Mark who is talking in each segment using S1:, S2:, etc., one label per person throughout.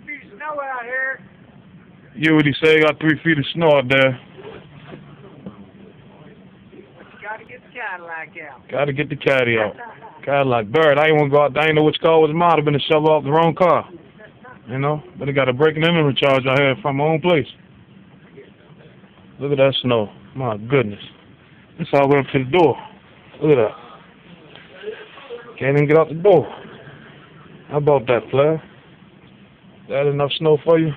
S1: 3 feet of snow out here.
S2: You what he say? Got 3 feet of snow out there.
S1: Gotta get the Cadillac out.
S2: Gotta get the caddy out. Cadillac. Bird. I ain't want to go out there. I ain't know which car was mine. I've been to shovel off the wrong car. You know? But I got a breaking and entering charge I had from my own place. Look at that snow. My goodness. It's all the way up to the door. Look at that. Can't even get out the door. How about that, player? That enough snow for you?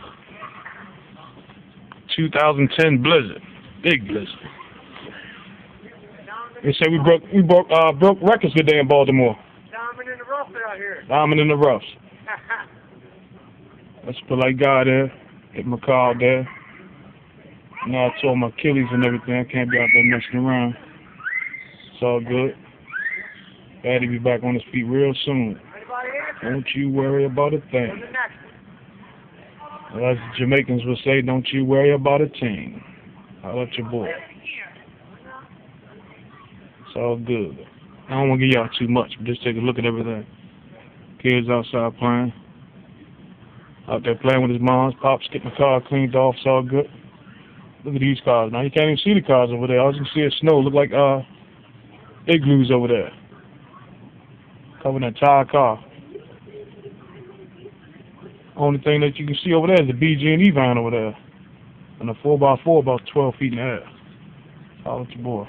S2: 2010 blizzard. Big blizzard. They say we broke records today in Baltimore.
S1: Diamond in the rough out here.
S2: Diamond in the roughs. That's a polite guy there. Hit my car out there. Now I tore my Achilles and everything. I can't be out there messing around. It's all good. Glad to be back on his feet real soon. Don't you worry about a thing. Well, as the Jamaicans would say, don't you worry about a thing. I'll let your boy. It's all good. I don't want to give y'all too much, but just take a look at everything. Kids outside playing. Out there playing with his moms. Pops getting the car cleaned off. It's all good. Look at these cars. Now you can't even see the cars over there. All you can see is snow. Look like igloos over there. Covering that entire car. Only thing that you can see over there is the BG&E van over there. And a 4x4 about 12 feet in the air. Holla at your boy.